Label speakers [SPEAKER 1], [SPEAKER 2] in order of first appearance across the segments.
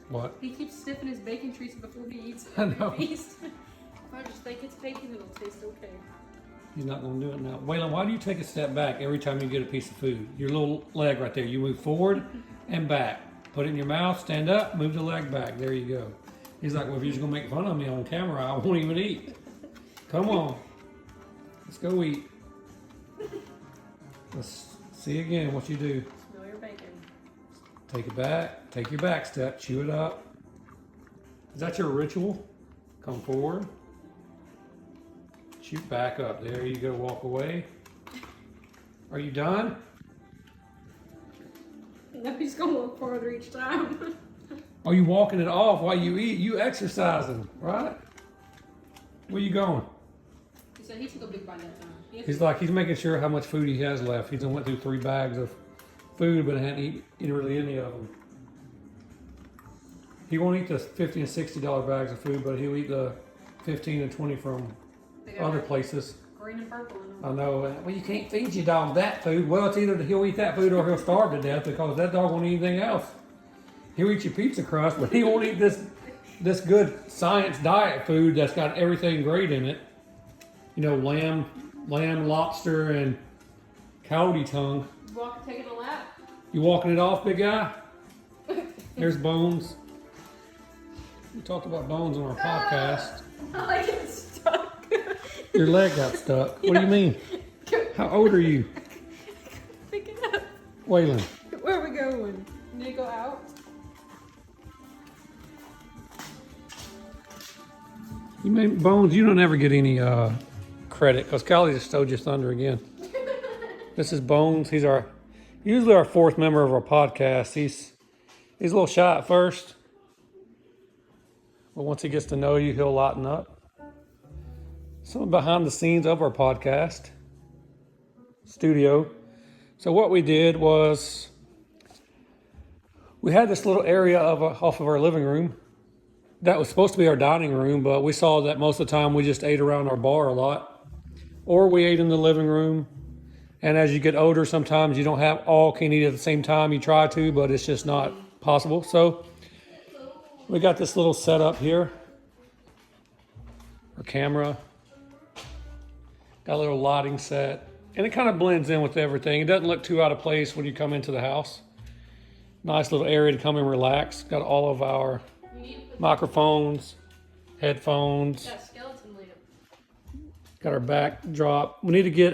[SPEAKER 1] What?
[SPEAKER 2] He keeps sniffing his bacon treats before he eats.
[SPEAKER 1] I know.
[SPEAKER 2] I just think it's bacon, it'll taste okay.
[SPEAKER 1] He's not going to do it now. Waylon, why do you take a step back every time you get a piece of food? Your little leg right there. You move forward and back. Put it in your mouth, stand up, move the leg back. There you go. He's like, well, if you're just going to make fun of me on camera, I won't even eat. Come on. Let's go eat. Let's see again what you do.
[SPEAKER 2] Smell your bacon.
[SPEAKER 1] Take it back. Take your back step. Chew it up. Is that your ritual? Come forward. Shoot back up. There you go. Walk away. Are you done?
[SPEAKER 2] No, he's going a little farther each time.
[SPEAKER 1] Are you walking it off while you eat? You exercising, right? Where you going?
[SPEAKER 2] He said he took a big bite that time.
[SPEAKER 1] He's making sure how much food he has left. He's went through 3 bags of food, but hadn't eaten really any of them. He won't eat the $50 and $60 bags of food, but he'll eat the 15 and 20 from other places.
[SPEAKER 2] Green and purple in them.
[SPEAKER 1] I know. Well, you can't feed your dog that food. Well, it's either he'll eat that food or he'll starve to death because that dog won't eat anything else. He'll eat your pizza crust, but he won't eat this good science diet food that's got everything great in it. You know, lamb, lobster, and coyote tongue.
[SPEAKER 2] Taking a lap.
[SPEAKER 1] You walking it off, big guy? There's Bones. We talked about Bones on our podcast.
[SPEAKER 2] I like it stuck.
[SPEAKER 1] Your leg got stuck. What do you mean? How old are you?
[SPEAKER 2] Pick it up.
[SPEAKER 1] Waylon.
[SPEAKER 2] Where are we going? Need to go out?
[SPEAKER 1] You mean Bones? You don't ever get any credit because Callie just stole your thunder again. This is Bones. He's usually our 4th member of our podcast. He's a little shy at first, but once he gets to know you, he'll lighten up. Some behind the scenes of our podcast studio. So what we did was we had this little area off of our living room that was supposed to be our dining room, but we saw that most of the time we just ate around our bar a lot, or we ate in the living room. And as you get older, sometimes you don't can't eat at the same time. You try to, but it's just not possible. So we got this little setup here. Our camera. Got a little lighting set. And it kind of blends in with everything. It doesn't look too out of place when you come into the house. Nice little area to come and relax. Got all of our microphones, headphones.
[SPEAKER 2] Got a skeleton lamp.
[SPEAKER 1] Got our backdrop. We need to get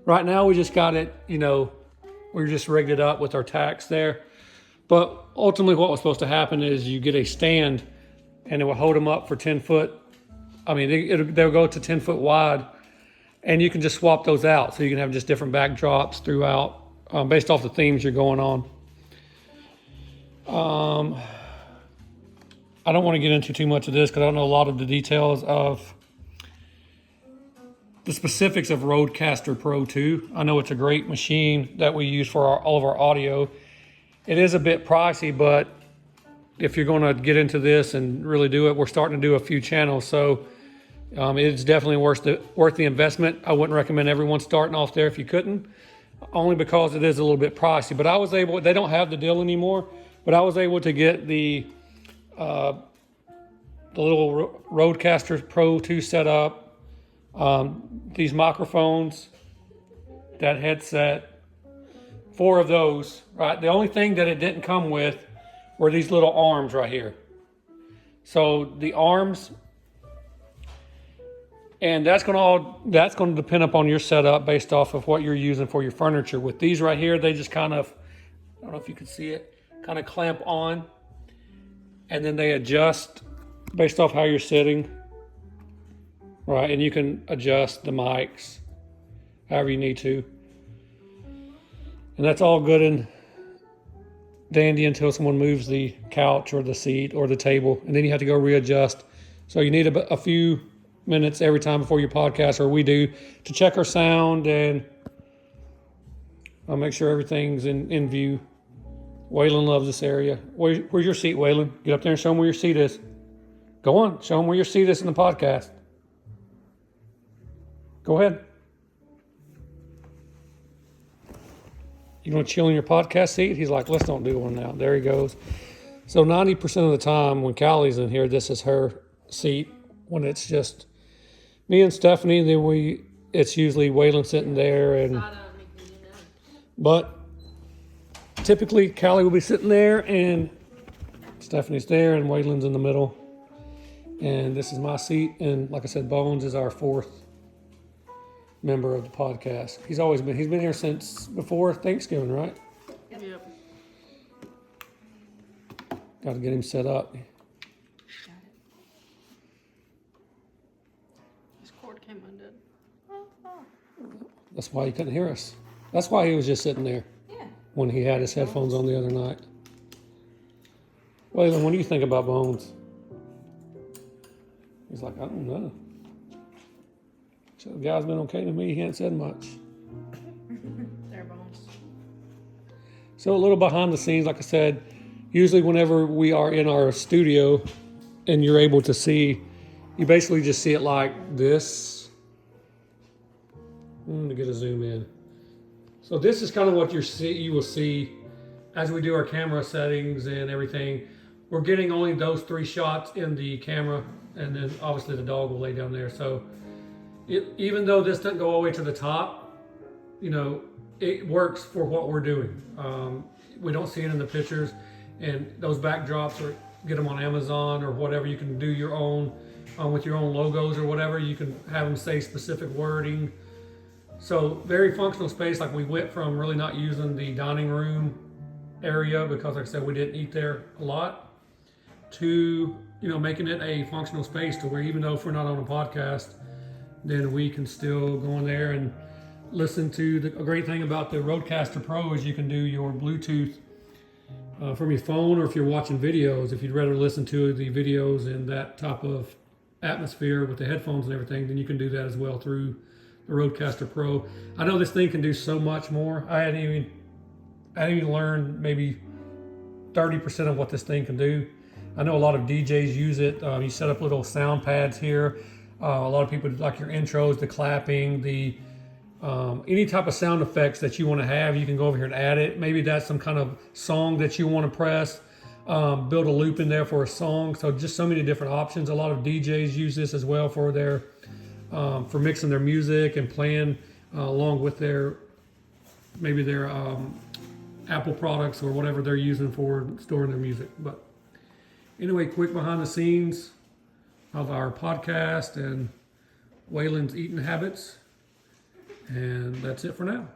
[SPEAKER 1] right now we just got it, we just rigged it up with our tacks there. But ultimately what was supposed to happen is you get a stand and it will hold them up for 10 foot. I mean, they'll go to 10 foot wide and you can just swap those out. So you can have just different backdrops throughout based off the themes you're going on. I don't want to get into too much of this because I don't know a lot of the details of the specifics of Rodecaster Pro 2. I know it's a great machine that we use for all of our audio. It is a bit pricey, but if you're going to get into this and really do it, we're starting to do a few channels. So it's definitely worth the investment. I wouldn't recommend everyone starting off there if you couldn't, only because it is a little bit pricey. But I was able, they don't have the deal anymore, but I was able to get the little Rodecaster Pro 2 set up. These microphones, that headset, 4 of those, right? The only thing that it didn't come with were these little arms right here. So the arms, and that's going to depend upon your setup based off of what you're using for your furniture. With these right here, they just kind of, I don't know if you can see it, kind of clamp on, and then they adjust based off how you're sitting. Right, and you can adjust the mics however you need to. And that's all good and dandy until someone moves the couch or the seat or the table, and then you have to go readjust. So you need a few minutes every time before your podcast, or we do, to check our sound and I'll make sure everything's in view. Waylon loves this area. Where's your seat, Waylon? Get up there and show them where your seat is. Go on, show them where your seat is in the podcast. Go ahead. You want to chill in your podcast seat? He's like, let's don't do one now. There he goes. So 90% of the time when Callie's in here, this is her seat. When it's just me and Stephanie, then it's usually Waylon sitting there, and but typically Callie will be sitting there and Stephanie's there and Waylon's in the middle. And this is my seat, and like I said, Bones is our fourth member of the podcast. He's been here since before Thanksgiving, right?
[SPEAKER 2] Yep.
[SPEAKER 1] Got to get him set up.
[SPEAKER 2] Got it. His cord came undone.
[SPEAKER 1] That's why he couldn't hear us. That's why he was just sitting there
[SPEAKER 2] Yeah.
[SPEAKER 1] when he had his headphones on the other night. Waylon, what do you think about Bones? He's like, I don't know. So the guy's been okay to me. He ain't said much.
[SPEAKER 2] There, Bones.
[SPEAKER 1] So a little behind the scenes, like I said, usually whenever we are in our studio and you're able to see, you basically just see it like this. To get a zoom in. So this is kind of what you will see as we do our camera settings and everything. We're getting only those 3 shots in the camera, and then obviously the dog will lay down there. So even though this doesn't go all the way to the top, it works for what we're doing. We don't see it in the pictures, and those backdrops, or get them on Amazon or whatever. You can do your own with your own logos or whatever. You can have them say specific wording. So very functional space. Like, we went from really not using the dining room area because, like I said, we didn't eat there a lot, to making it a functional space to where even though if we're not on a podcast, then we can still go in there and listen to a great thing about the Rodecaster Pro is you can do your Bluetooth from your phone, or if you're watching videos, if you'd rather listen to the videos in that type of atmosphere with the headphones and everything, then you can do that as well through the Rodecaster Pro. I know this thing can do so much more. I hadn't even learned maybe 30% of what this thing can do. I know a lot of DJs use it. You set up little sound pads here. A lot of people like your intros, the clapping, the any type of sound effects that you want to have, you can go over here and add it. Maybe that's some kind of song that you want to press. Build a loop in there for a song. So just so many different options. A lot of DJs use this as well for their for mixing their music and playing along with their Apple products or whatever they're using for storing their music. But anyway, quick behind the scenes of our podcast and Waylon's eating habits. And that's it for now.